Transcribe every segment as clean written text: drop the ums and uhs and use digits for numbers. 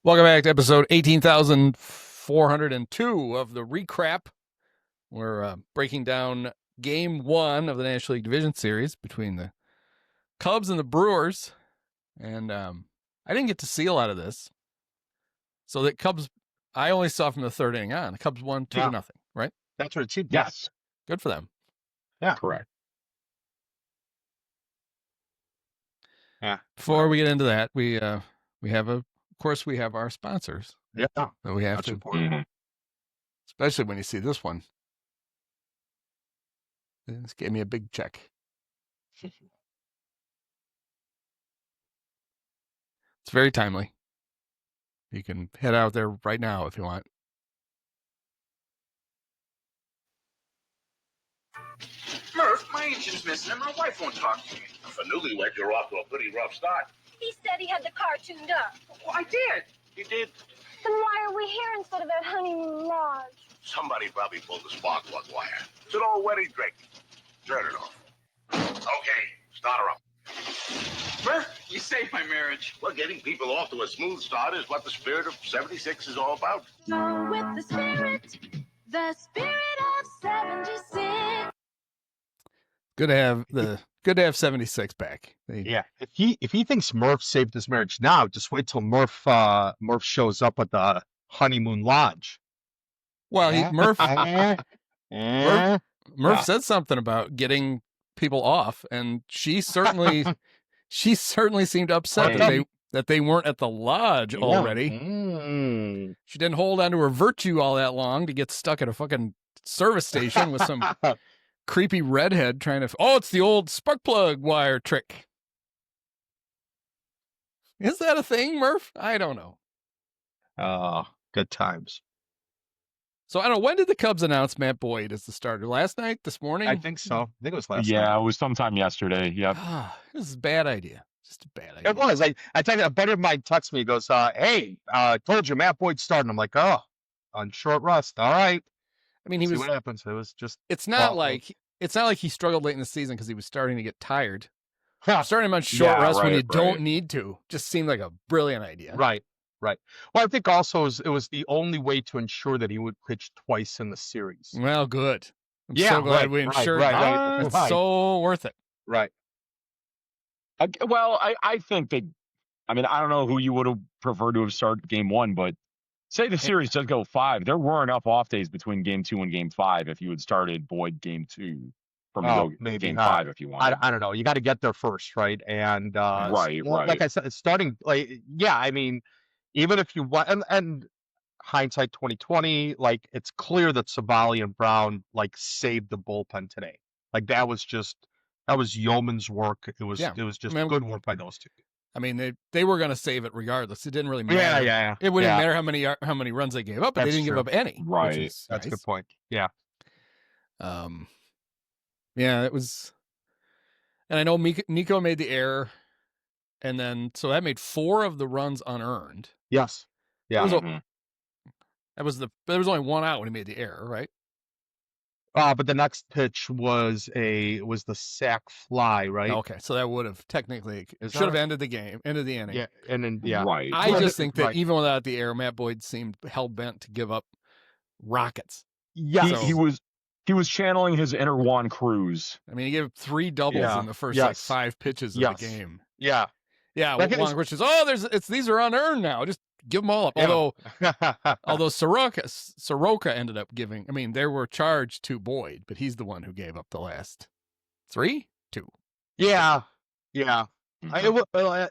Welcome back to episode 18,402 of the RECRAP. We're breaking down game one of the National League Division Series between the Cubs and the Brewers. And I didn't get to see a lot of this. So the Cubs, I only saw from the third inning on. The Cubs won 2-0, right? That's what it seemed. Yes. Good for them. Yeah. Correct. Yeah. Before we get into that, we have of course, we have our sponsors. Yeah. That we have That's to, important. especially when you see this one. This gave me a big check. It's very timely. You can head out there right now if you want. Murph, my engine's missing and my wife won't talk to me. For newlywed, you're off to a pretty rough start. He said he had the car tuned up. Well, I did. You did. Then why are we here instead of at Honeymoon Lodge? Somebody probably pulled the spark plug wire. It's an old wedding drink. Turn it off. Okay, start her up. Murph, you saved my marriage. Well, getting people off to a smooth start is what the spirit of 76 is all about. Go with the spirit of 76. Good to have 76 back. Yeah. If he thinks Murph saved his marriage now, just wait till Murph shows up at the Honeymoon Lodge. Well, Murph Yeah. said something about getting people off, and she certainly seemed upset that they weren't at the lodge already. Mm. She didn't hold on to her virtue all that long to get stuck at a fucking service station with some creepy redhead trying to. Oh, it's the old spark plug wire trick. Is that a thing, Murph? I don't know. Oh, good times. So I don't know. When did the Cubs announce Matt Boyd as the starter? Last night? This morning? I think so. I think it was last Yeah, night. it was sometime yesterday. Yep. This is a bad idea. Just a bad idea. It was. I tell you, a buddy of mine texts me. He goes, "Hey, told you Matt Boyd's starting." I'm like, "Oh, on short rust. All right." I mean, See what happens. It was just. It's not like he struggled late in the season because he was starting to get tired. Starting him on short rest when you don't need to just seemed like a brilliant idea. Right. Well, I think also it was the only way to ensure that he would pitch twice in the series. Well, good. I'm Yeah, so glad right, we ensured right, that. It's right. so worth it. Right. Well, I think they. I mean, I don't know who you would have preferred to have started game one, but say the series does go 5. There were enough off days between game 2 and game 5 if you had started Boyd game 2 from maybe game 5 if you want. I don't know. You got to get there first, right? And Right. Like I said, it's starting. Like, yeah. I mean, even if you want, and hindsight 2020, like it's clear that Savali and Brown like saved the bullpen today. Like that was yeoman's work. It was just good work by those two. I mean, they were going to save it regardless. It didn't really matter. Yeah. It wouldn't matter how many runs they gave up, but they didn't give up any. Right. That's a good point. Yeah. Yeah, it was. And I know Nico made the error, and then so that made 4 of the runs unearned. Yes. Yeah. There was only 1 out when he made the error, right? But the next pitch was the sac fly, right? Okay, so that would have technically should have ended the game, ended the inning. Yeah, and then Right. I just think that even without the error, Matt Boyd seemed hell bent to give up rockets. Yeah, He was channeling his inner Juan Cruz. I mean, he gave 3 doubles in the first 5 pitches of the game. Yeah. Juan Cruz says, these are unearned now. Just give them all up. Yeah. Although Soroka ended up giving. I mean, they were charged to Boyd, but he's the one who gave up the last 3, 2. Yeah. I don't know. Well,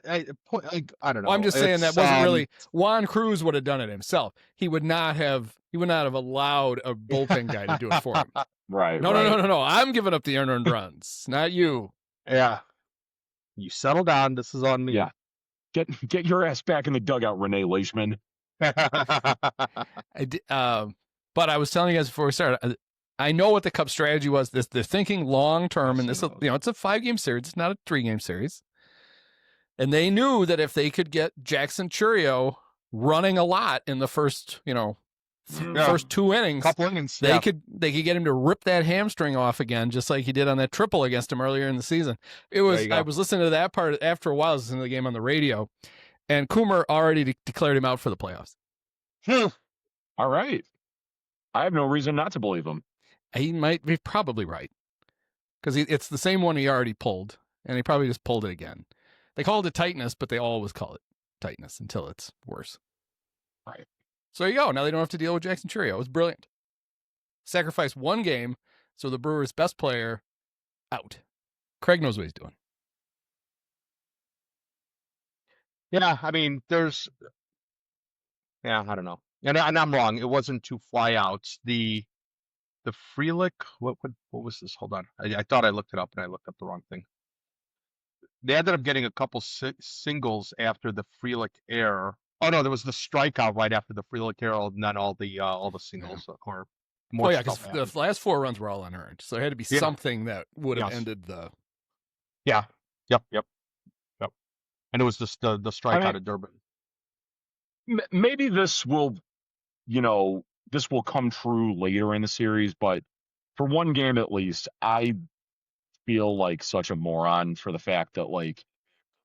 I'm just saying that wasn't really. Juan Cruz would have done it himself. He would not have allowed a bullpen guy to do it for him. Right. No. I'm giving up the unearned runs, not you. Yeah. You settle down. This is on me. Yeah. Get your ass back in the dugout, Renee Leishman. But I was telling you guys before we started, I know what the Cubs strategy was. They're thinking long term, and it's a 5-game series. It's not a 3-game series. And they knew that if they could get Jackson Churio running a lot in the first, first 2 innings, couple innings, they could get him to rip that hamstring off again, just like he did on that triple against him earlier in the season. I was listening to that part after a while. I was listening to the game on the radio, And Coomer already declared him out for the playoffs. All right. I have no reason not to believe him. He might be probably right because it's the same one he already pulled, and he probably just pulled it again. They called it tightness, but they always call it tightness until it's worse. Right. So there you go. Now they don't have to deal with Jackson Churio. It was brilliant. Sacrifice one game, so the Brewers' best player out. Craig knows what he's doing. Yeah, I mean, I don't know, and I'm wrong. It wasn't 2 flyouts. The Frelick, what was this? Hold on, I thought I looked it up and I looked up the wrong thing. They ended up getting a couple singles after the Frelick error. Oh no, there was the strikeout right after the Frelick error, and then all the singles or more. Oh yeah, because stuff the happened. last 4 runs were all unearned, so there had to be Yeah. something that would have Yes. ended the. Yeah. Yep. And it was just the strikeout of Durbin. Maybe this will come true later in the series, but for one game at least, I feel like such a moron for the fact that like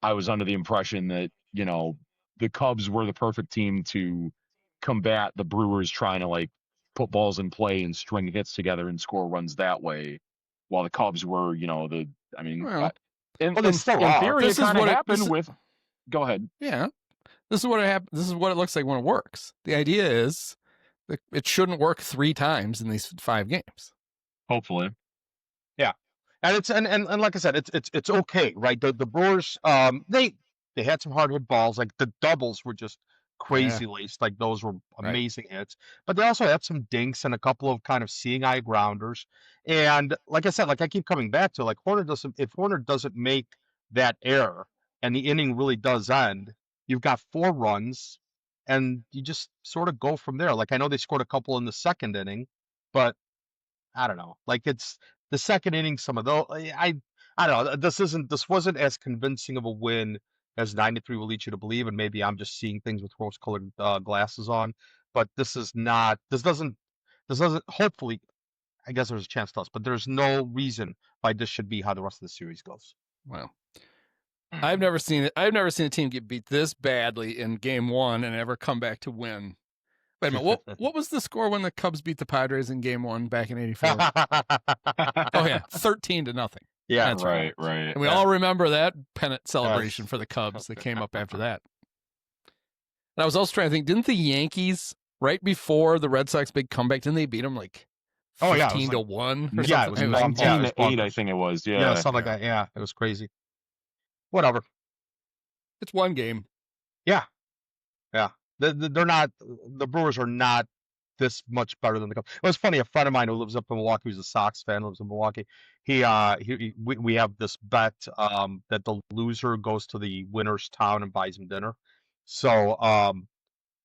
I was under the impression that, the Cubs were the perfect team to combat the Brewers trying to like put balls in play and string hits together and score runs that way, while the Cubs were, Well, they still are. theory, This it is kind of what it- happened this is- with. Go ahead. Yeah, this is what This is what it looks like when it works. The idea is that it shouldn't work 3 times in these 5 games. Hopefully. And it's and like I said, it's okay, right? The Brewers, they had some hard hit balls, like the doubles were just crazy laced, like those were amazing hits. But they also had some dinks and a couple of kind of seeing eye grounders. And like I said, like I keep coming back to, like if Horner doesn't make that error and the inning really does end, you've got 4 runs, and you just sort of go from there. Like I know they scored a couple in the second inning, but I don't know. Like it's the second inning, some of those. I don't know. This wasn't as convincing of a win as 93 will lead you to believe, and maybe I'm just seeing things with rose-colored glasses on. But this is not. This doesn't. Hopefully, I guess there's a chance to us, but there's no reason why this should be how the rest of the series goes. Well, I've never seen it. I've never seen a team get beat this badly in game 1 and ever come back to win. Wait a minute. What was the score when the Cubs beat the Padres in game 1 back in '84? Oh yeah, 13-0. Yeah, That's right. Right. And we all remember that pennant celebration for the Cubs that came up after that. And I was also trying to think, didn't the Yankees, right before the Red Sox big comeback, didn't they beat them like 15-1 or yeah, something? it was 19-8, I think it was. yeah, something like that. Yeah, it was crazy. Whatever. It's one game. Yeah. They're not. The Brewers are not this much better than the Cubs. It was funny. A friend of mine who lives up in Milwaukee, who's a Sox fan, lives in Milwaukee. We have this bet that the loser goes to the winner's town and buys him dinner. So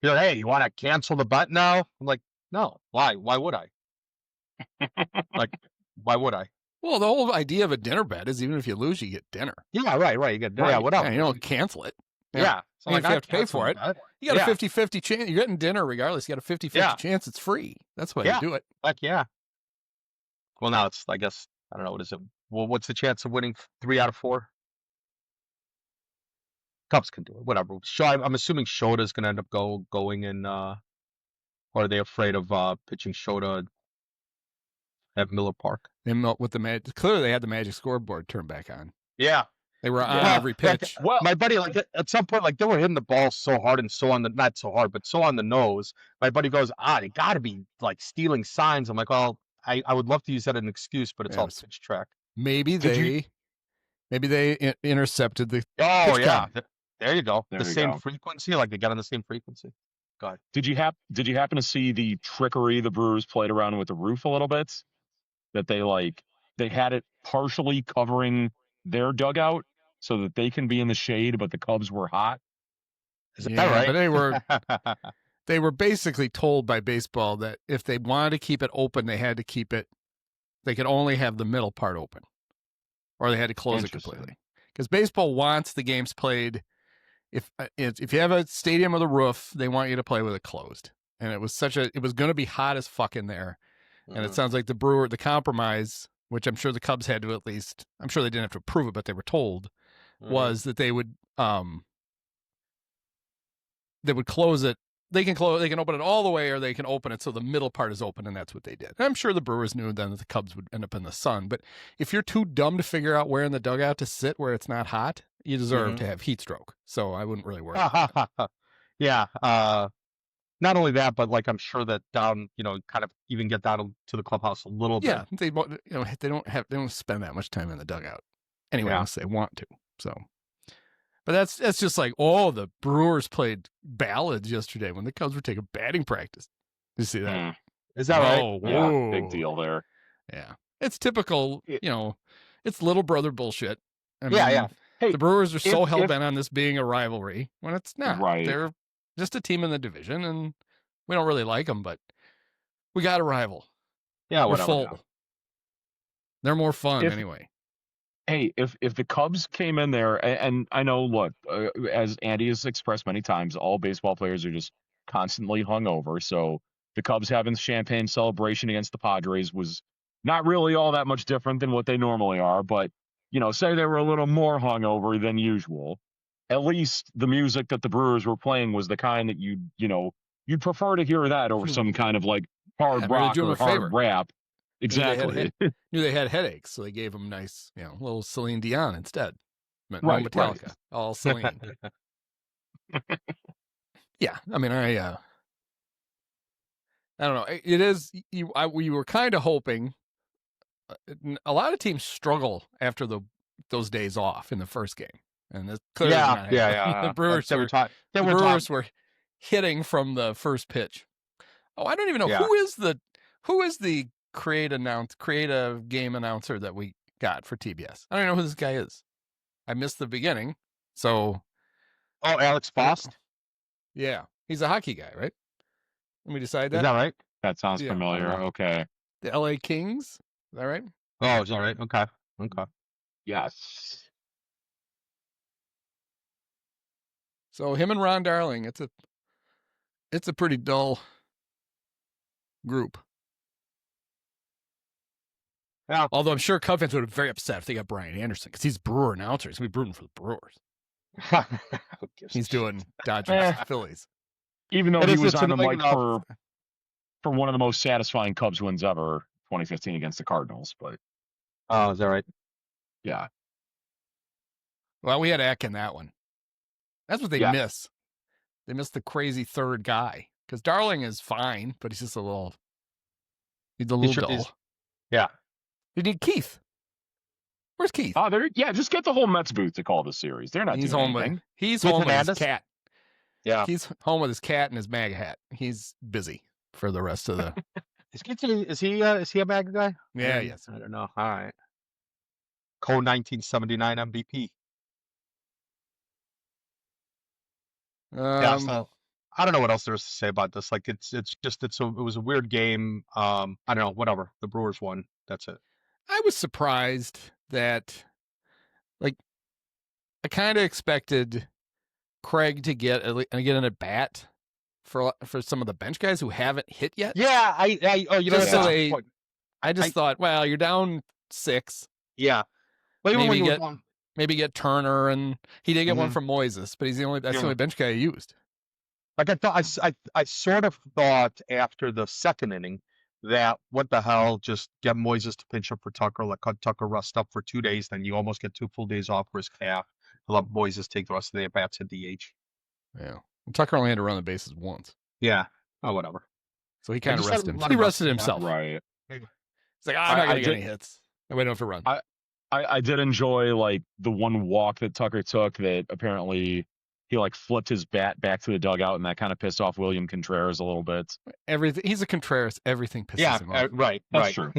he's like, hey, you want to cancel the bet now? I'm like, no. Why? Why would I? Like, why would I? Well, the whole idea of a dinner bet is even if you lose, you get dinner. Yeah, right. You get yeah, whatever. Yeah, you don't cancel it. Yeah. So I mean, if you have to pay for it, you got a 50-50 chance. You're getting dinner regardless. You got a 50-50 chance it's free. That's why you do it. Heck yeah. Well, now it's, I guess, I don't know, what is it? Well, what's the chance of winning 3 out of 4? Cubs can do it. Whatever. I'm assuming Shota's going to end up going in, or are they afraid of pitching Shota at Miller Park? With the Magic, clearly they had the Magic scoreboard turned back on. Yeah. They were on Well, every pitch. Well, My buddy, like at some point, like they were hitting the ball so hard and so on the, not so hard, but so on the nose. My buddy goes, they got to be like stealing signs. I'm like, well, I would love to use that as an excuse, but it's all pitch track. Maybe they intercepted the. Oh pitch yeah, count. there you go. There The you same go. frequency, like they got on the same frequency. Go ahead. Did you happen to see the trickery the Brewers played around with the roof a little bit? That they had it partially covering their dugout so that they can be in the shade, but the Cubs were hot. Is that Yeah, right? but they were basically told by baseball that if they wanted to keep it open, they had to keep it. They could only have the middle part open, or they had to close it Interesting. completely. Because baseball wants the games played. If you have a stadium with a roof, they want you to play with it closed. And it was going to be hot as fuck in there. And it sounds like the compromise, which I'm sure the Cubs had to at least, I'm sure they didn't have to approve it, but they were told, was that they would they would close it. They can open it all the way, or they can open it so the middle part is open, and that's what they did. And I'm sure the Brewers knew then that the Cubs would end up in the sun. But if you're too dumb to figure out where in the dugout to sit where it's not hot, you deserve to have heat stroke. So I wouldn't really worry. Yeah. Not only that, but like I'm sure that down, kind of even get down to the clubhouse a little bit. Yeah, they don't spend that much time in the dugout anyway, unless they want to. So, but that's just like, the Brewers played ballads yesterday when the Cubs were taking batting practice. Did you see that? Is that right? Oh, Yeah, whoa. big deal there. Yeah, it's typical. It's little brother bullshit. I mean, Yeah. Hey, the Brewers are so hell bent on this being a rivalry when it's not. Right. They're just a team in the division, and we don't really like them, but we got a rival. Yeah, We're whatever. full. Yeah. They're more fun anyway. Hey, if the Cubs came in there, and I know, look, as Andy has expressed many times, all baseball players are just constantly hungover. So the Cubs having the champagne celebration against the Padres was not really all that much different than what they normally are. But, say they were a little more hungover than usual. At least the music that the Brewers were playing was the kind that you'd prefer to hear that over some kind of like hard rock or hard rap. Exactly. Knew they had headaches, so they gave them nice, little Celine Dion instead. No Metallica, all Celine. Yeah, I mean, I don't know. It is we were kind of hoping. A lot of teams struggle after those days off in the first game, and that's clearly not happening. Yeah. The Brewers were hitting from the first pitch. Oh, I don't even know who is the creative game announcer that we got for TBS. I don't know who this guy is. I missed the beginning, so. Oh, Alex Faust. Yeah, he's a hockey guy, right? Let me decide that. Is that right? That sounds familiar. Okay. The L.A. Kings. Is that right? Oh, is that right? Okay. Yes. So him and Ron Darling, it's a pretty dull group. Yeah. Although I'm sure Cub fans would be very upset if they got Brian Anderson because he's Brewer announcer. He's going to be rooting for the Brewers. He's doing Dodgers, Phillies. Even though he was on the mic for one of the most satisfying Cubs wins ever, 2015 against the Cardinals. But oh, is that right? Yeah. Well, we had Eck in that one. That's what they miss. They miss the crazy third guy because Darling is fine, but he's just a little dull. Yeah. You need Keith. Where's Keith? Oh, just get the whole Mets booth to call the series. They're not doing anything. He's home with his cat. Yeah. He's home with his cat and his MAGA hat. He's busy for the rest of the. Is he a MAGA guy? Yeah, yes. I don't know. All right. Co-1979 MVP. So I don't know what else there is to say about this. Like it was a weird game. I don't know. Whatever. The Brewers won. That's it. I was surprised that, like, I kind of expected Craig to get an at bat for some of the bench guys who haven't hit yet. Yeah, I just thought, well, you're down 6. Yeah, well, maybe get Turner, and he did get one from Moises, but that's the only bench guy he used. Like I sort of thought after the second inning that what the hell, just get Moises to pinch up for Tucker, let Tucker rest up for 2 days, then you almost get 2 full days off for his calf. Let Moises take the rest of the at bats at DH. Yeah, Tucker only had to run the bases once. Yeah, whatever. So he kind of rested him. He rested himself. Right. He's like, I'm not going to get any hits. I wait enough to run. I did enjoy like the one walk that Tucker took that apparently he like flipped his bat back to the dugout, and that kind of pissed off William Contreras a little bit. He's a Contreras. Everything pisses him off. Right. That's true.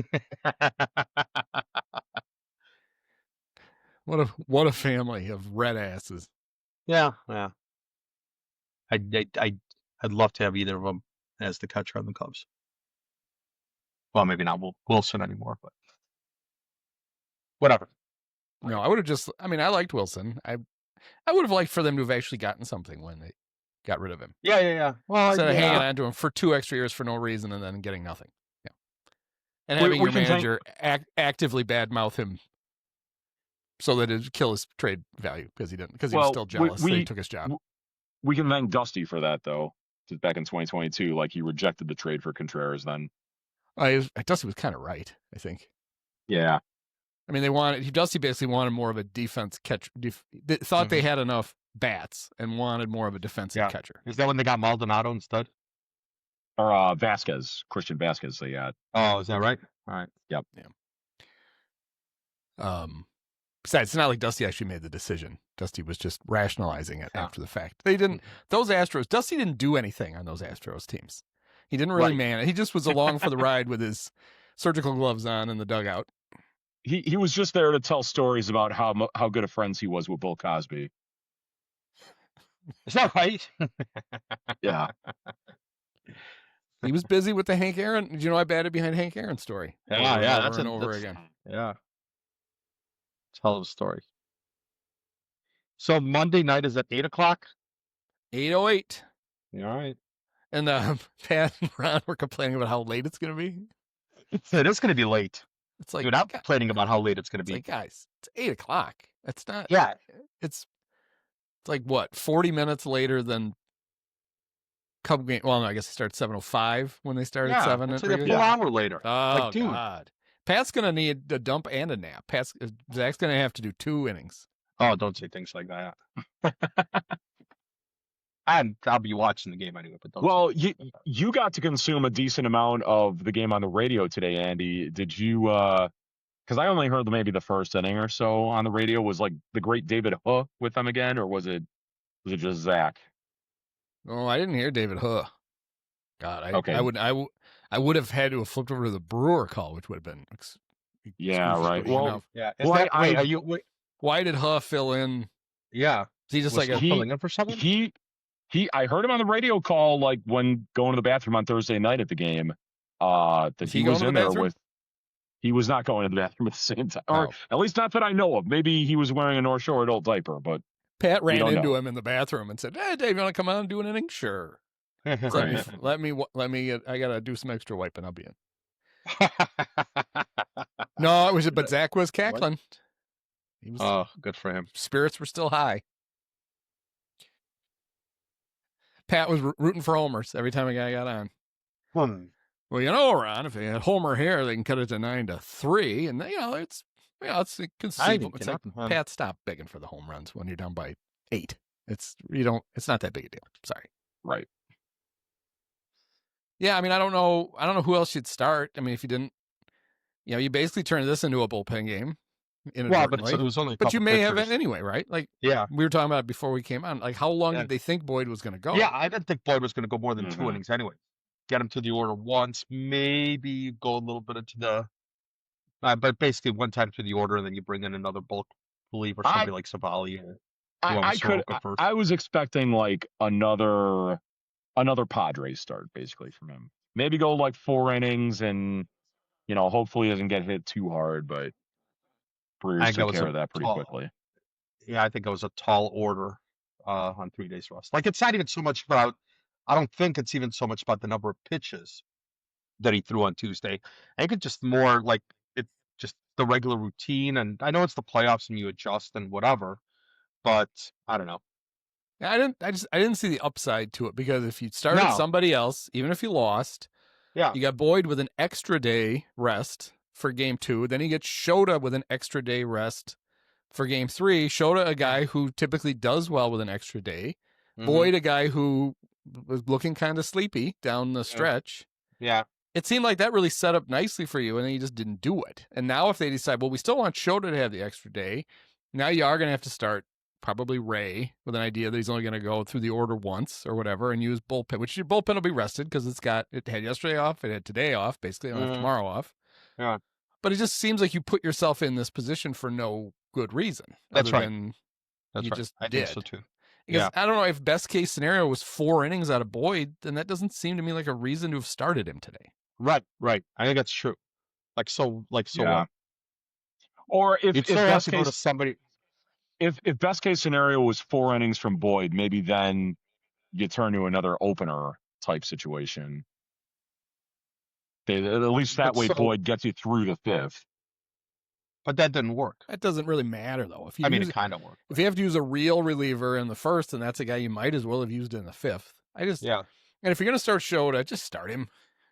What a family of red asses. Yeah. I'd love to have either of them as the catcher on the Cubs. Well, maybe not Wilson anymore, but whatever. No, I would have I liked Wilson. I would have liked for them to have actually gotten something when they got rid of him. Yeah. Well, instead of hanging on to him for 2 extra years for no reason and then getting nothing. Yeah. And having your manager actively badmouth him so that it would kill his trade value because he was still jealous that he took his job. we can thank Dusty for that though. Just back in 2022, like he rejected the trade for Contreras then. Dusty was kind of right, I think. Yeah. I mean, Dusty basically wanted more of a defense catcher. They thought they had enough bats and wanted more of a defensive catcher. Is that when they got Maldonado instead? Or Christian Vasquez they got. Oh, is that right? All right. Yep. Yeah. Besides, it's not like Dusty actually made the decision. Dusty was just rationalizing it after the fact. They didn't. Those Astros. Dusty didn't do anything on those Astros teams. He didn't really man it. He just was along for the ride with his surgical gloves on in the dugout. He was just there to tell stories about how good of friends he was with Bill Cosby. Is that right? Yeah. Oh, He was busy with the Hank Aaron. Did you know I batted behind Hank Aaron story? That's over again. Yeah. Tell a story. So Monday night is at 8:00. 8:08. All right. And Pat and Ron were complaining about how late it's going to be. It is going to be late. It's like, dude, I'm complaining about how late it's going to be. Like, guys, it's 8:00. It's not. Yeah. It's like what, 40 minutes later than Cub game. Well, no, I guess it starts 7:05 when they start at 7. It's like a full hour later. Oh, dude. God. Pat's going to need a dump and a nap. Zach's going to have to do 2 innings. Oh, don't say things like that. And I'll be watching the game anyway. But don't. Well, you got to consume a decent amount of the game on the radio today, Andy. Did you? Because I only heard maybe the first inning or so on the radio. Was like the great David Huh with them again, or was it just Zach? Oh, I didn't hear David Huh. God, Okay. I would have had to have flipped over to the Brewer call, which would have been. Yeah, right. Well, yeah. Why did Huh fill in? Yeah. Is he just Was like he filling in for something? I heard him on the radio call, like when going to the bathroom on Thursday night at the game. That he was in there with. He was not going to the bathroom at the same time, or at least not that I know of. Maybe he was wearing a North Shore adult diaper, but Pat ran into him in the bathroom and said, "Hey, Dave, you want to come on and do an inning?" Sure. Let me. I gotta do some extra wiping. I'll be in. No, it was. But Zach was cackling. He was, good for him. Spirits were still high. Pat was rooting for homers every time a guy got on. Well, you know, Ron, if they had Homer here, they can cut it to 9-3, and it's conceivable. It's like, Pat, stop begging for the home runs when you're down by 8. It's not that big a deal. Sorry. Right. Yeah, I mean, I don't know who else you'd start. I mean, if you didn't, you basically turned this into a bullpen game. Well, but it was only. But you may have it anyway, right? Like, yeah, we were talking about it before we came on. Like, how long did they think Boyd was going to go? Yeah, I didn't think Boyd was going to go more than 2 innings anyway. Get him to the order once, maybe go a little bit into the, but basically one time to the order, and then you bring in another bulk reliever, somebody like Savali. I was expecting like another Padres start basically from him. Maybe go like 4 innings, and hopefully he doesn't get hit too hard, but. Brewers took care of that pretty quickly. Yeah, I think it was a tall order on 3 days rest. Like, it's not even so much about. I don't think it's even so much about the number of pitches that he threw on Tuesday. I think it's just more like it's just the regular routine. And I know it's the playoffs and you adjust and whatever, but I don't know. I didn't see the upside to it, because if you started somebody else, even if you lost, you got Boyd with an extra day rest for game 2. Then he gets Shota with an extra day rest for game 3. Shota, a guy who typically does well with an extra day. Boyd, a guy who was looking kind of sleepy down the stretch. Yeah. It seemed like that really set up nicely for you, and then you just didn't do it. And now if they decide, well, we still want Shota to have the extra day, now you are going to have to start probably Ray with an idea that he's only going to go through the order once or whatever and use bullpen, which your bullpen will be rested because it had yesterday off, it had today off, basically, it'll have tomorrow off. Yeah. But it just seems like you put yourself in this position for no good reason. That's right. You just I did. think so too. Because I don't know, if best case scenario was 4 innings out of Boyd, then that doesn't seem to me like a reason to have started him today. Right. I think that's true. Yeah. Or if best case, to somebody. If best case scenario was 4 innings from Boyd, maybe then you turn to another opener type situation. At least that way Boyd gets you through the 5th. but that didn't work. That doesn't really matter though. If you I mean, use, it kind of worked. if you have to use a real reliever in the first, and that's a guy you might as well have used in the fifth. Yeah. And if you're gonna start Shota, just start him.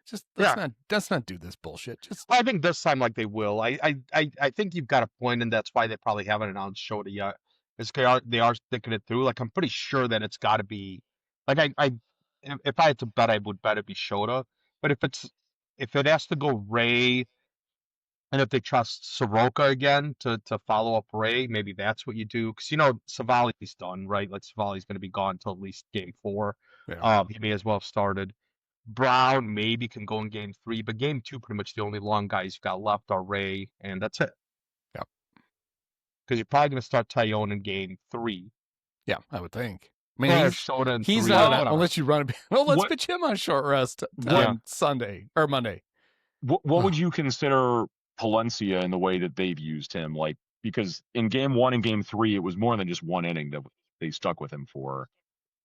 Just let's not do this bullshit. Just I think this time, like they will. I think you've got a point, and that's why they probably haven't announced Shota yet. Is they are sticking it through. Like I'm pretty sure that it's got to be. Like if I had to bet, I would bet it be Shota. But if it has to go Ray, and if they trust Soroka again to follow up Ray, maybe that's what you do. Because Savali's done, right? Like Savali's going to be gone until at least game 4. Yeah. He may as well have started. Brown maybe can go in game 3, but game 2, pretty much the only long guys you've got left are Ray, and that's it. Yeah. Because you're probably going to start Tyone in game 3. yeah, I would think. I mean, he's 3, not whatever. unless you run it. Well, let's What- pitch him on short rest Yeah. on Sunday or Monday. What would you consider Palencia in the way that they've used him? Like, because in game 1 and game 3, it was more than just one inning that they stuck with him for.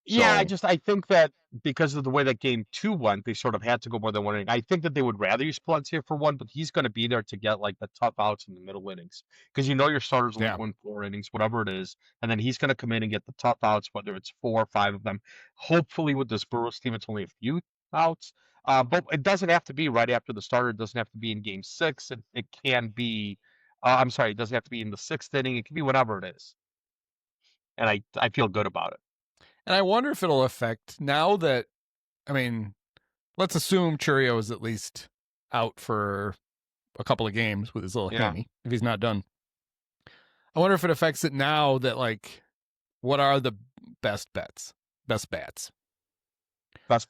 Yeah, So- I think that because of the way that game 2 went, they sort of had to go more than one inning. I think that they would rather use Palencia for one, but he's going to be there to get like the tough outs in the middle innings because your starters will Yeah. win 4 innings, whatever it is, and then he's going to come in and get the tough outs, whether it's 4 or 5 of them. Hopefully, with this Brewers team, it's only a few outs, but it doesn't have to be right after the starter. It doesn't have to be in game 6. It can be. I'm sorry, it doesn't have to be in the 6th inning. It can be whatever it is, and I feel good about it. And I wonder if it'll affect now that, I mean, let's assume Churio is at least out for a couple of games with his little Yeah. hammy, if he's not done. I wonder if it affects it now that, like, what are the best bats? Best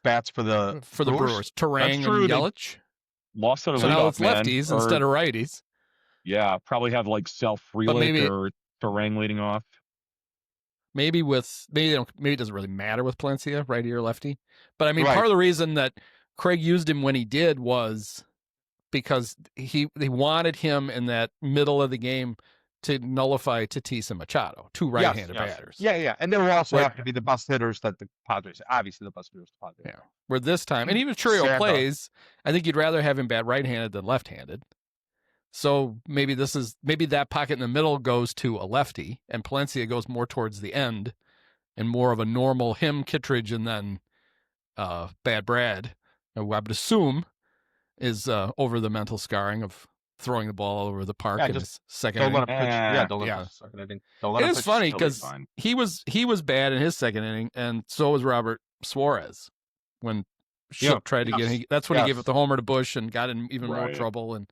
bats for the Brewers. Terang true. and They- Yelich. Lost to the So now leadoff it's man, lefties or- instead of righties. Yeah, probably have like Self maybe- Frelick or Terang leading off. Maybe it doesn't really matter with Palencia, righty or lefty. But I mean, Right. part of the reason that Craig used him when he did was because they wanted him in that middle of the game to nullify Tatis and Machado, two right-handed batters. Yeah, and they will also Right. have to be the best hitters that the Padres. Obviously, the best hitters the Padres. Yeah. Where this time, and even if Churio Sandra. plays, I think you'd rather have him bat right-handed than left-handed. So maybe that pocket in the middle goes to a lefty, and Palencia goes more towards the end, and more of a normal him, Kittredge, and then Bad Brad, who I would assume is over the mental scarring of throwing the ball all over the park Yeah, in just his second Don't let inning. him pitch. Yeah, don't let Yeah. him pitch second inning. Don't let It him is pitch. funny He'll be because fine. he was bad in his second inning, and so was Robert Suarez when Shook tried to get him. That's when he gave Yes. up the homer to Bush and got in even more Right. trouble. And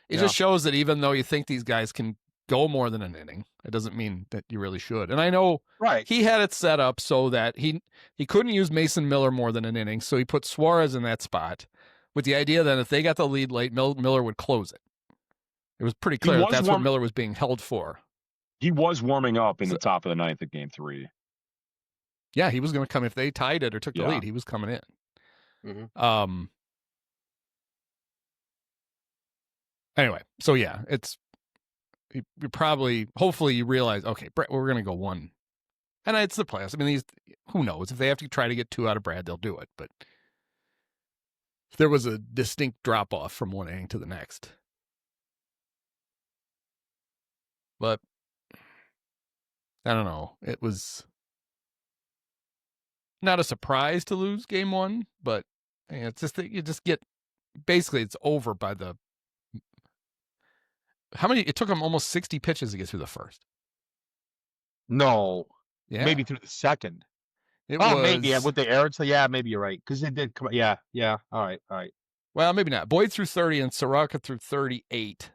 it Yeah. just shows that even though you think these guys can go more than an inning, it doesn't mean that you really should. And I know Right. he had it set up so that he couldn't use Mason Miller more than an inning, so he put Suarez in that spot with the idea that if they got the lead late, Miller would close it. It was pretty clear that was that's what warm- Miller was being held for. He was warming up in the top of the ninth at game 3. Yeah, he was going to come if they tied it or took the Yeah. lead. He was coming in. Mhm. Anyway, so yeah, you probably, hopefully you realize, okay, Brett, we're going to go one. And it's the playoffs. I mean, who knows? If they have to try to get 2 out of Brad, they'll do it. But there was a distinct drop off from one inning to the next. But I don't know. It was not a surprise to lose game 1, but it's just that you just get, basically it's over by the, it took them almost 60 pitches to get through the first. No. Yeah. Maybe through the second. It Maybe. Yeah, was, with the error. So yeah, maybe you're right. Because it did come. Yeah. All right. well, maybe not. Boyd threw 30 and Soroka threw 38.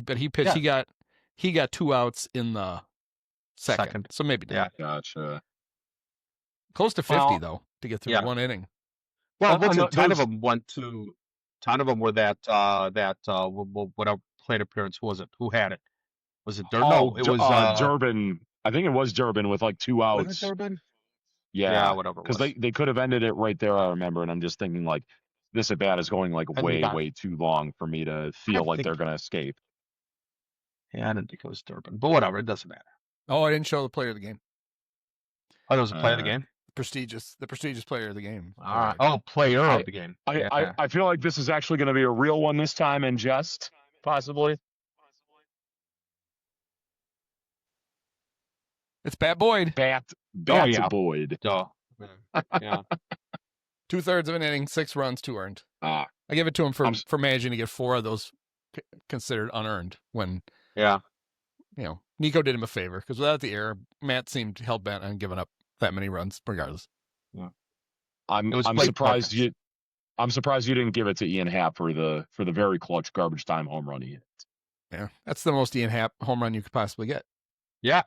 But he pitched, he got 2 outs in the second. So maybe not. Yeah. Gotcha. Close to 50 Well, though to get through yeah. one inning. Well, I know 10 of those- them went to. 10 of them were whatever plate appearance was it? Who had it? Was it Durbin? No, it was Durbin. I think it was Durbin with like 2 Was outs. it Durbin? Yeah, whatever. because they could have ended it right there. I remember, and I'm just thinking like this at bat is going like And way got- way too long for me to feel like think- they're gonna escape. Yeah, I didn't think it was Durbin, but whatever. It doesn't matter. Oh, I didn't show the player of the game. Oh, there was a play of the game. The prestigious player of the game. All right. Oh, player of the game. I feel like this is actually going to be a real one this time in jest, possibly. It's Pat Boyd. Bat yeah. Boyd. Duh. Yeah. 2/3 of an inning, 6 runs, 2 earned. Ah, I give it to him I'm for managing to get 4 of those considered unearned when, Yeah. Nico did him a favor because without the error, Matt seemed hell bent on giving up that many runs regardless. I'm surprised you. I'm surprised you didn't give it to Ian Happ for the very clutch garbage time home run he hit. Yeah, that's the most Ian Happ home run you could possibly get. Yeah.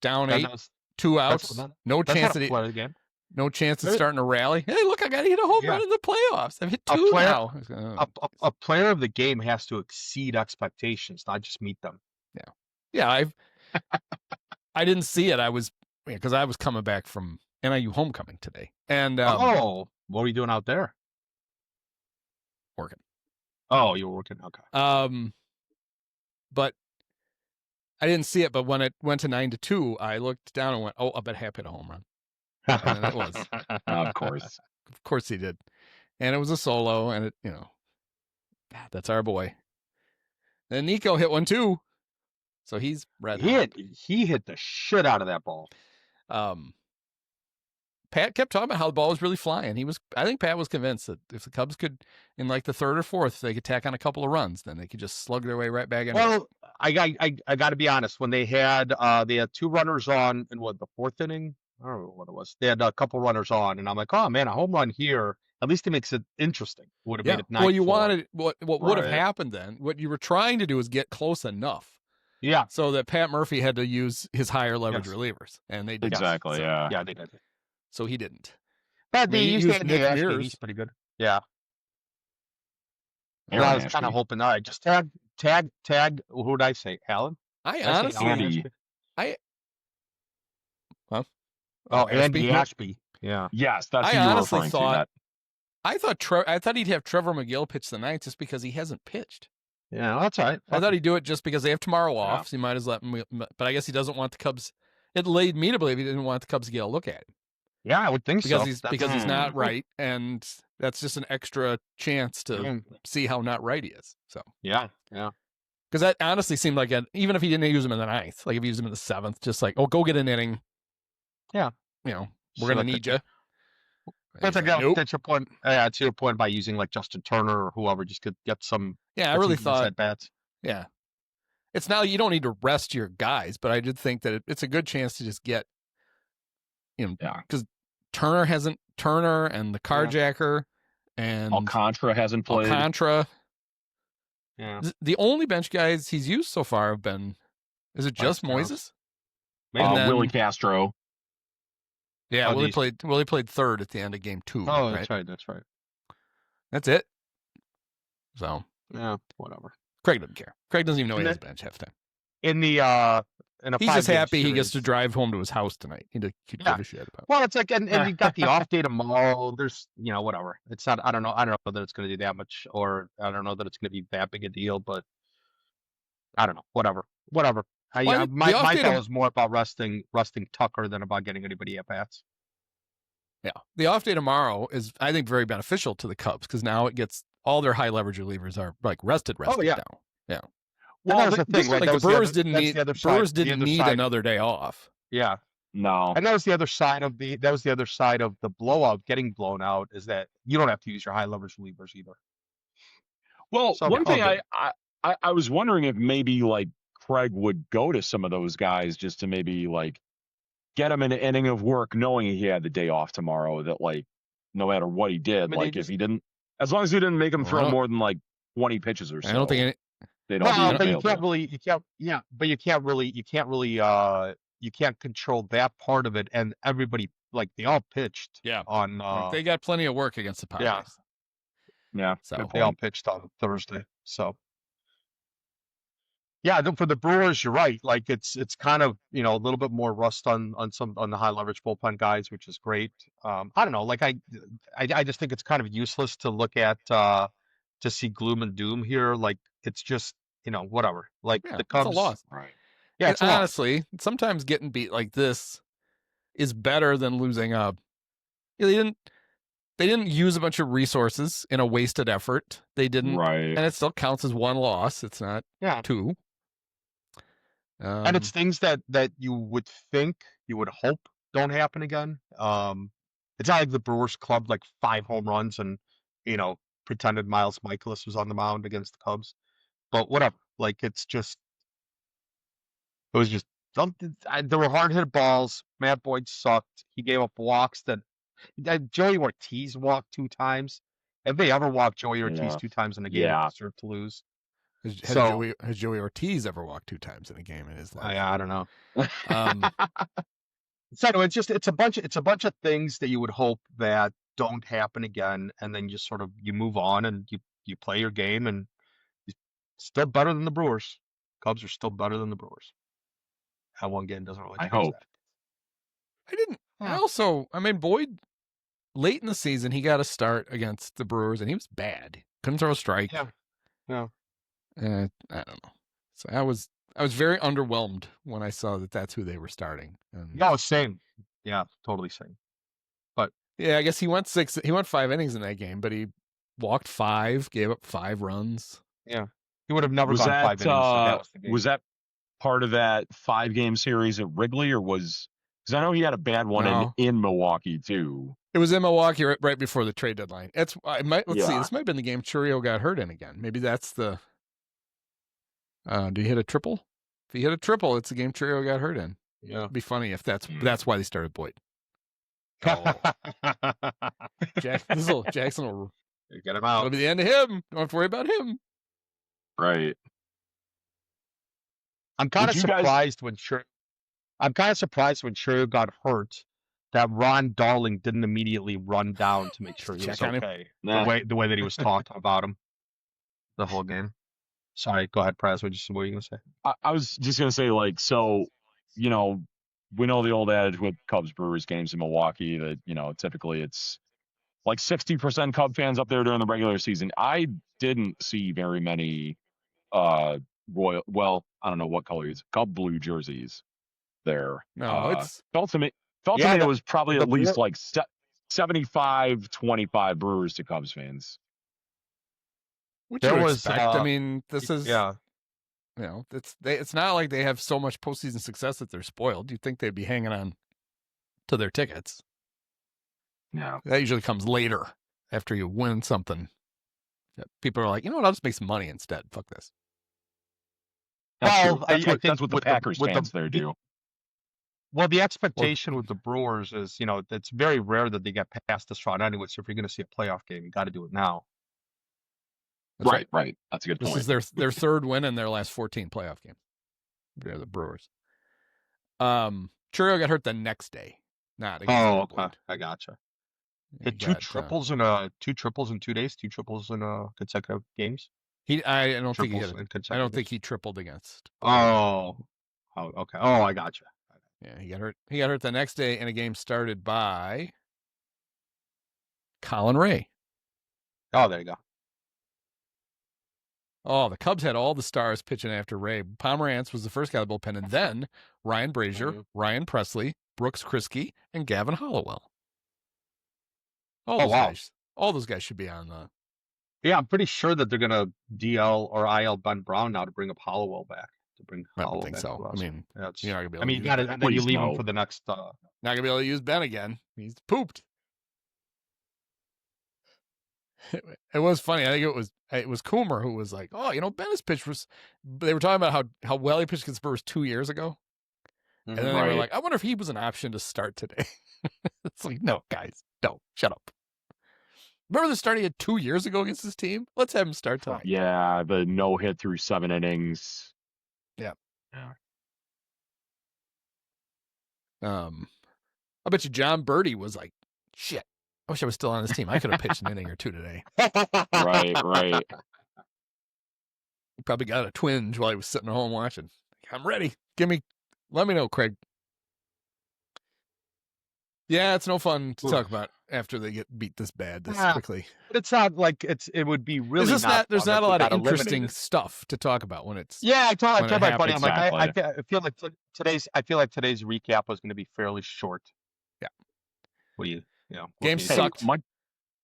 Down That 8, was- 2 that's outs, what that- no That's chance not at a play of the game. no chance at There- starting a rally. Hey, look, I got to hit a home run Yeah. in the playoffs. I've hit A 2 player- now. A player of the game has to exceed expectations, not just meet them. Yeah, I didn't see it. I was because I was coming back from NIU homecoming today, and What were you doing out there? Working. Oh, you were working. Okay. But I didn't see it. But when it went to 9-2, I looked down and went, "Oh, I bet Happ hit a home run." And it was. Of course. Of course he did, and it was a solo, and it that's our boy. Then Nico hit one too, so he's red. He hit the shit out of that ball. Pat kept talking about how the ball was really flying. I think Pat was convinced that if the Cubs could, in like the 3rd or 4th, they could tack on a couple of runs, then they could just slug their way right back in. Well, I got to be honest. When they had 2 runners on in the 4th inning, I don't know what it was. They had a couple runners on, and I'm like, oh man, a home run here. At least it makes it interesting. Would have made it 9-4. Well, you wanted what would have Right. happened then? What you were trying to do is get close enough, Yeah. so that Pat Murphy had to use his higher leverage Yes. relievers, and they did Exactly. So, Yeah. Yeah, they did. So he didn't. But they Maybe used use Andy Nick Ashby. Mears. He's pretty good. Yeah. Aaron I was kind Ashby. of hoping. All right, just tag. Who did I say? Alan? I Did I say honestly, Alan Andy. Ashby? Oh, Andy Ashby. Yeah. Yes, that's I who you were honestly referring thought- to. I thought he'd have Trevor McGill pitch the 9th just because he hasn't pitched. Yeah, that's all right. I thought he'd do it just because they have tomorrow off, Yeah. so he might as well let him. But I guess he doesn't want the Cubs. It led me to believe he didn't want the Cubs to get a look at him Yeah, I would think because so. he's That's- because he's not right, and that's just an extra chance to Mm, see how not right he is. So Yeah. because that honestly seemed like even if he didn't use him in the 9th, like if he used him in the 7th, just like go get an inning. Yeah. We're So gonna like need you. That's Nope. that's your point. Yeah, to your point by using like Justin Turner or whoever, just could get some. Yeah, I really thought. at bats. Yeah, it's now you don't need to rest your guys, but I did think that it's a good chance to just get, Yeah. because Turner and the Carjacker and Alcantara hasn't played. Alcantara. Yeah. The only bench guys he's used so far have been, is it just Strauss. Moises? Maybe. And then- Willie Castro. Yeah, Oh, Willie these- played 3rd at the end of game 2. Oh, right? that's right. That's right. That's it. So Yeah, whatever. Craig doesn't care. Craig doesn't even know he And has a bench half the time. In a He's just 5-game happy he gets to series- drive home to his house tonight. He could Yeah. give a shit about. Well, it's like, and you got the off day tomorrow. There's, whatever. It's not. I don't know that it's going to do that much, or I don't know that it's going to be that big a deal. But I don't know. Whatever. Well, My the off day thought was more about resting Tucker than about getting anybody at bats. Yeah, the off day tomorrow is, I think, very beneficial to the Cubs because now it gets all their high leverage relievers are like rested Oh, yeah. down. Well, that was the thing, right? Like That the was the Brewers other- didn't that's need the other side- Brewers the didn't other need side. another day off. Yeah, No. and that was the other side of the blowout, getting blown out, is that you don't have to use your high leverage relievers either. Well, So, one all thing good. I was wondering if maybe like Craig would go to some of those guys just to maybe like get him an inning of work, knowing he had the day off tomorrow. That like no matter what he did, mean, they like if just- he didn't, as long as he didn't make him throw Well, more than like 20 pitches or so, I don't think any, they don't. Well, be but you available. can't really, you can't control that part of it. And everybody, like, they all pitched. Yeah. On they got plenty of work against the Padres. yeah. Yeah. So good they all point. pitched on Thursday. So yeah, for the Brewers, you're right. Like it's kind of a little bit more rust on the high leverage bullpen guys, which is great. I don't know. Like I just think it's kind of useless to look at to see gloom and doom here. Like it's just whatever. Like yeah, the it's Cubs. a loss. Right. Yeah, And it's a loss. honestly, sometimes getting beat like this is better than losing a. They didn't use a bunch of resources in a wasted effort. They didn't, Right. and it still counts as one loss. It's not Yeah. 2. And it's things that you would think, you would hope don't happen again. It's not like the Brewers clubbed like 5 home runs and, pretended Miles Michaelis was on the mound against the Cubs. But whatever. Like, it was just something. There were hard hit balls. Matt Boyd sucked. He gave up walks that Joey Ortiz walked 2 times. If they ever walked Joey Ortiz Yeah. 2 times in a game, Yeah. they deserve to lose. Has Joey Ortiz ever walked 2 times in a game in his life? I don't know. Um, So anyway, it's a bunch of things that you would hope that don't happen again, and then you move on and you play your game, and you're still better than the Brewers. Cubs are still better than the Brewers. That one game doesn't really I change hope. that. I mean, Boyd, late in the season, he got a start against the Brewers, and he was bad. Couldn't throw a strike. Yeah. Yeah. I don't know. So I was very underwhelmed when I saw that that's who they were starting. And, No, same. Yeah, totally same. yeah, I guess he went 5 innings in that game, but he walked 5, gave up 5 runs. Yeah. He would have never Was gone that 5 innings if that was the game. was that part of that 5-game series at Wrigley, or because I know he had a bad one No. in Milwaukee too. It was in Milwaukee right before the trade deadline. Let's see. Yeah. This might have been the game Churio got hurt in again. Maybe that's the. Do you hit a triple? If you hit a triple, it's the game Churio got hurt in. Yeah. It'd be funny if that's why they started Boyd. Jackson will. Get him It'll out. be the end of him. Don't have to worry about him. Right. I'm kind of Did you guys- surprised when Churio got hurt that Ron Darling didn't immediately run down to make sure he was Check on him. okay. Nah. The way that he was talking about him the whole game. Sorry, go ahead, Prez. What were you gonna say? I was just gonna say, like, so, we know the old adage with Cubs Brewers games in Milwaukee that, typically it's like 60% Cub fans up there during the regular season. I didn't see very many I don't know what color Cub blue jerseys there. No, it's felt to me Yeah, it was probably the at least blue- like 75-25 Brewers to Cubs fans. which There you was, expect. I mean, this is Yeah. It's not like they have so much postseason success that they're spoiled. You'd think they'd be hanging on to their tickets. Yeah. That usually comes later after you win something. People are like, you know what? I'll just make some money instead. Fuck this. That's Well, true. I That's what think the with Packers fans there do. Well, the expectation with the Brewers is, it's very rare that they get past this round anyway. So if you're going to see a playoff game, you got to do it now. That's Right. That's a good This point. is their third win in their last 14 playoff games. They're the Brewers. Churio got hurt the next day. Not against Oh, Boyd. okay. I gotcha. He Hit two got, triples in 2 days, 2 triples in consecutive games. I don't think he Triples hit in it. I consecutive don't think games. he tripled against. Oh, okay. Oh, I gotcha. Yeah, he got hurt. He got hurt the next day in a game started by Colin Ray. Oh, there you go. Oh, the Cubs had all the stars pitching after Ray. Pomerantz was the first guy to the bullpen, and then Ryan Brazier, Mhm. Ryan Presley, Brooks Kriske, and Gavin Hollowell. All Oh, those wow. guys. All those guys should be on the. Yeah, I'm pretty sure that they're gonna DL or IL Ben Brown now to bring up Hollowell back. I don't think so. I mean, yeah, it's, you're not gonna be able. I mean, to you use got to, Ben. and then you Please leave him no. for the next. Not gonna be able to use Ben again. He's pooped. It was funny. I think it was Coomer who was like, "Oh, Ben's pitch was." They were talking about how well he pitched against Spurs 2 years ago, and then they were Right. like, "I wonder if he was an option to start today." It's like, no, guys, don't shut up. Remember the start he had 2 years ago against his team? Let's have him start tonight. Yeah, the no hit through 7 innings. I bet you John Birdie was like, "Shit, I wish I was still on this team. I could have pitched an inning or two today." Right. He probably got a twinge while he was sitting at home watching. I'm ready. Let me know, Craig. Yeah, it's no fun to talk about after they get beat this bad this Yeah. quickly. But it's not like it would be really There's not. not a fun if lot they of got interesting eliminated. stuff to talk about when it's. Yeah, I told when it my buddy, I'm like, happens. I feel like today's recap was going to be fairly short. Yeah. What do you? Game what do you sucked. think?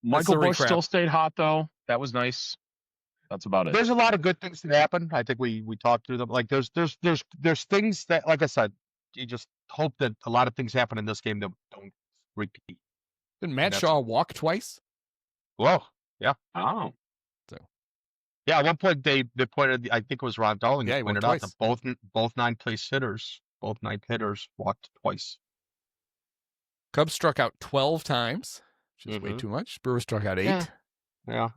Michael the Bush recrap. still stayed hot though. That was nice. That's about it. There's a lot of good things that happen. I think we talked through them. Like there's things that, like I said, you just hope that a lot of things happen in this game that don't repeat. Did Matt That's- Shaw walk twice? Whoa, yeah. Oh, Yeah, at one point they pointed, I think it was Ron Darling Yeah, that he walked pointed out that twice. both ninth place hitters walked twice. Cubs struck out 12 times, which is way Mhm. too much. Brewers struck out 8. Yeah. Yeah.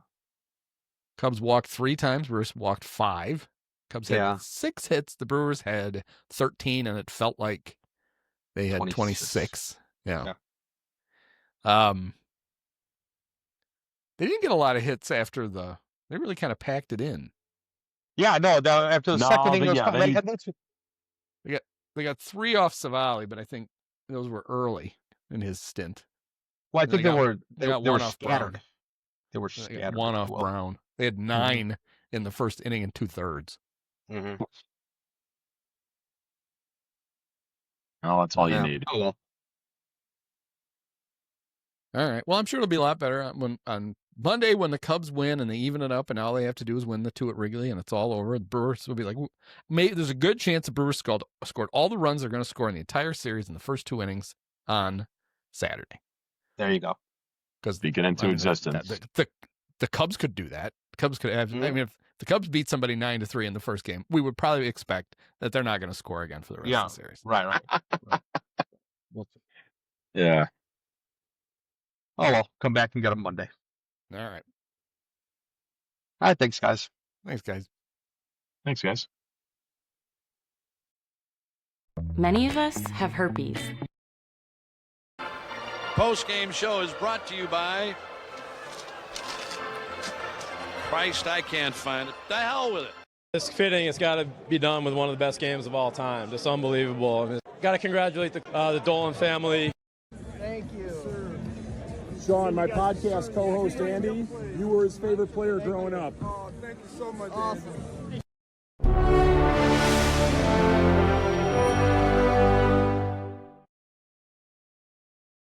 Cubs walked 3 times. Brewers walked 5. Cubs had Yeah. 6 hits. The Brewers had 13, and it felt like they had 26. Yeah. They didn't get a lot of hits after they really kind of packed it in. Yeah, no, after the No, second inning, but it was yeah, fine. they- And that's- They got 3 off Savali, but I think those were early in his stint. well, I and think they they got- were they got they were one off Brown. scattered. They were They got scattered. 1 off Well, Brown. They had 9 in the first inning and 2/3. mhm. well, that's all you Yeah. need. Oh, well. All right. Well, I'm sure it'll be a lot better on Monday when the Cubs win and they even it up, and all they have to do is win the 2 at Wrigley, and it's all over. The Brewers will be like, there's a good chance the Brewers scored all the runs they're going to score in the entire series in the first 2 innings on Saturday. There you go. Because Speak it into existence. The Cubs could do that. The Cubs could have. I Mhm. mean, if the Cubs beat somebody 9-3 in the first game, we would probably expect that they're not going to score again for the rest Yeah. of the series. Right. We'll see. Yeah. Oh well, come back and get them Monday. All right. All right, thanks, guys. Thanks, guys. Thanks, guys. Many of us have herpes. Post-game show is brought to you by Christ, I can't find it. The hell with it. It's fitting. It's got to be done with one of the best games of all time. Just unbelievable. I mean, got to congratulate the Dolan family. Thank you. Sean, my podcast co-host Andy, you were his favorite player growing up. Oh, thank you so much. Awesome.